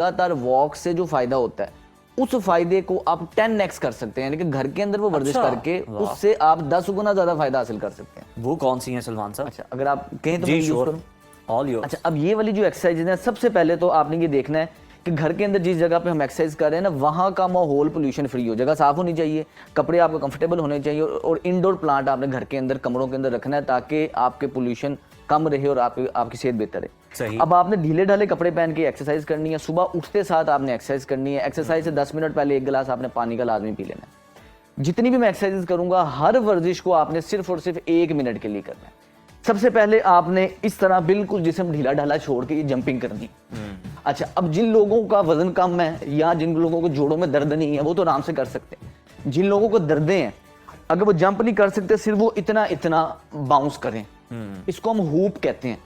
लगातार वॉक से जो फायदा होता है उस फायदे को आप 10x कर सकते हैं, लेकिन घर के अंदर वो वर्जिश करके उससे आप 10 गुना ज्यादा फायदा हासिल कर सकते हैं। वो कौन सी है सलमान साहब? अच्छा, अगर आप कहें तो जी मैं यूज श्योर, करूं। All yours. अच्छा, अब ये वाली जो एक्सरसाइज है, सबसे पहले तो आपने ये देखना है कि घर के अंदर जिस जगह पे हम एक्सरसाइज कर रहे हैं ना, वहाँ का माहौल पोल्यूशन फ्री हो, जगह साफ होनी चाहिए, कपड़े आपको कंफर्टेबल होने चाहिए, और इंडोर प्लांट आपने घर के अंदर कमरों के अंदर रखना है ताकि आपके पोल्यूशन कम रहे और आपकी सेहत बेहतर है। सही। अब आपने ढीले ढाले कपड़े पहन के एक्सरसाइज करनी है, सुबह उठते साथ आपने एक्सरसाइज करनी है। एक्सरसाइज से 10 मिनट पहले 1 गिलास आपने पानी का लाजमी पी लेना है। जितनी भी मैं एक्सरसाइज करूंगा, हर वर्जिश को आपने सिर्फ और सिर्फ 1 मिनट के लिए करना है। सबसे पहले आपने इस तरह बिल्कुल जिस्म ढीला ढाला छोड़ के ये जंपिंग करनी। अच्छा, अब जिन लोगों का वजन कम है या जिन लोगों को जोड़ों में दर्द नहीं है वो तो आराम से कर सकते हैं। जिन लोगों को दर्दें हैं, अगर वो जंप नहीं कर सकते, सिर्फ वो इतना इतना बाउंस करें, इसको हम हूप कहते हैं।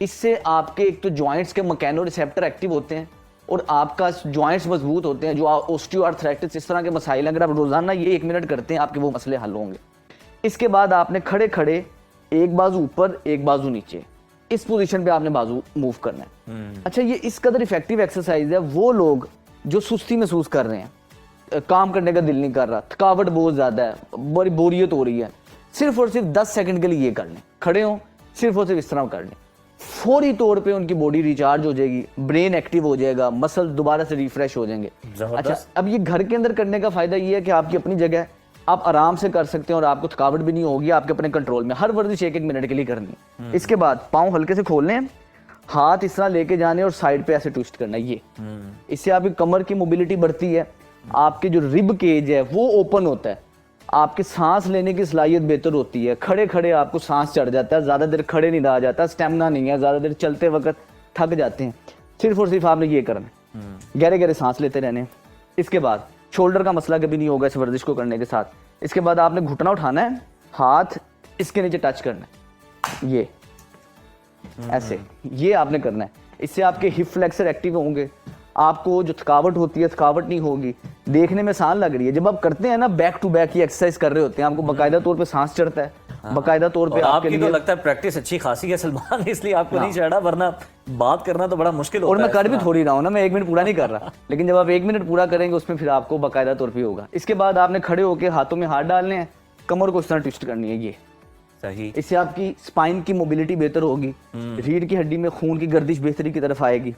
इससे आपके एक तो जॉइंट्स के मैकेनो रिसेप्टर एक्टिव होते हैं और आपका जॉइंट्स मजबूत होते हैं। जो ऑस्टियोआर्थराइटिस इस तरह के मसाइल, अगर आप रोजाना ये 1 मिनट करते हैं, आपके वो मसले हल होंगे। इसके बाद आपने खड़े खड़े एक बाजू ऊपर एक बाजू नीचे, इस पोजीशन पे आपने बाजू मूव करना है। अच्छा, ये इस कदर इफेक्टिव एक्सरसाइज है। वो लोग जो सुस्ती महसूस कर रहे हैं, काम करने का दिल नहीं कर रहा, थकावट बहुत ज्यादा है, बड़ी बोरियत हो रही है, सिर्फ और सिर्फ 10 सेकंड के लिए ये कर लें, खड़े हों, सिर्फ और सिर्फ इस तरह कर लें, फौरी तौर पे उनकी बॉडी रिचार्ज हो जाएगी, ब्रेन एक्टिव हो जाएगा, मसल दोबारा से रिफ्रेश हो जाएंगे। अच्छा, अब ये घर के अंदर करने का फायदा ये है कि आपकी अपनी जगह है, आप आराम से कर सकते हैं और आपको थकावट भी नहीं होगी, आपके अपने कंट्रोल में। हर वर्जिश 1-1 मिनट के लिए करनी है। इसके बाद पाँव हल्के से खोलने हैं, हाथ इस तरह लेके जाने और साइड पे ऐसे ट्विस्ट करना है। ये इससे आपकी कमर की मोबिलिटी बढ़ती है, आपके जो रिब केज है वो ओपन होता है, आपके सांस लेने की सलाहियत बेहतर होती है। खड़े खड़े आपको सांस चढ़ जाता है, ज्यादा देर खड़े नहीं रहा जाता, स्टेमिना नहीं है, ज्यादा देर चलते वक्त थक जाते हैं। सिर्फ और सिर्फ आपने ये करना है, गहरे गहरे सांस लेते रहने। इसके बाद शोल्डर का मसला कभी नहीं होगा इस वर्जिश को करने के साथ। इसके बाद आपने घुटना उठाना है, हाथ इसके नीचे टच करना है, ये ऐसे, ये आपने करना है। इससे आपके हिप फ्लेक्सर एक्टिव होंगे, आपको जो थकावट होती है थकावट नहीं होगी। देखने में आसान लग रही है, जब आप करते हैं ना बैक टू बैक ये एक्सरसाइज कर रहे होते हैं, आपको बाकायदा तौर पे सांस चढ़ता है, बाकायदा तौर पे आपके लिए। तो लगता है प्रैक्टिस अच्छी खासी है सलमान, इसलिए आपको नहीं चढ़ा, वरना बात करना तो बड़ा मुश्किल होता है। और मैं कर भी थोड़ी रहा हूँ ना, मैं 1 मिनट पूरा नहीं कर रहा, लेकिन जब आप 1 मिनट पूरा करेंगे उसमें फिर आपको बाकायदा तौर पे होगा। इसके बाद आपने खड़े होकर हाथों में हाथ डालने हैं, कमर को इस तरह ट्विस्ट करनी है, ये सही। इससे आपकी स्पाइन की मोबिलिटी बेहतर होगी, रीढ़ की हड्डी में खून की गर्दिश बेहतरी की तरफ आएगी।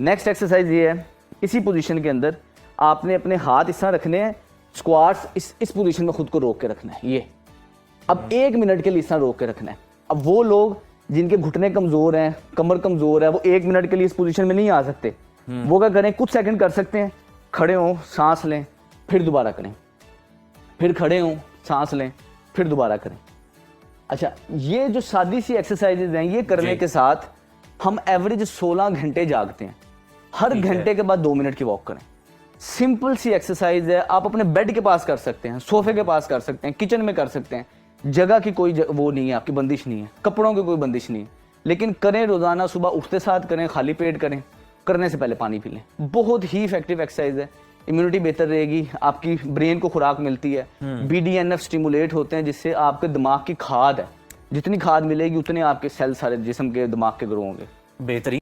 नेक्स्ट एक्सरसाइज ये है, इसी पोजीशन के अंदर आपने अपने हाथ इस तरह रखने हैं, स्क्वाट्स इस पोजीशन में खुद को रोक के रखना है। ये अब 1 मिनट के लिए इस तरह रोक के रखना है। अब वो लोग जिनके घुटने कमजोर हैं, कमर कमजोर है, वो 1 मिनट के लिए इस पोजीशन में नहीं आ सकते, वो क्या करें, कुछ सेकंड कर सकते हैं, खड़े हों, सांस लें, फिर दोबारा करें, फिर खड़े हों, सांस लें, फिर दोबारा करें। अच्छा, ये जो सादी सी एक्सरसाइजेज हैं, ये करने के साथ हम एवरेज 16 घंटे जागते हैं। हर घंटे के बाद 2 मिनट की वॉक करें। सिंपल सी एक्सरसाइज है, आप अपने बेड के पास कर सकते हैं, सोफे के पास कर सकते हैं, किचन में कर सकते हैं, जगह की कोई वो नहीं है, आपकी बंदिश नहीं है, कपड़ों की कोई बंदिश नहीं है, लेकिन करें रोजाना, सुबह उठते साथ करें, खाली पेट करें, करने से पहले पानी पी लें। बहुत ही इफेक्टिव एक्सरसाइज है, इम्यूनिटी बेहतर रहेगी, आपकी ब्रेन को खुराक मिलती है, BDNF स्टिमुलेट होते हैं, जिससे आपके दिमाग की खाद है, जितनी खाद मिलेगी उतने आपके सेल सारे जिस्म के दिमाग के ग्रो होंगे। बेहतरीन।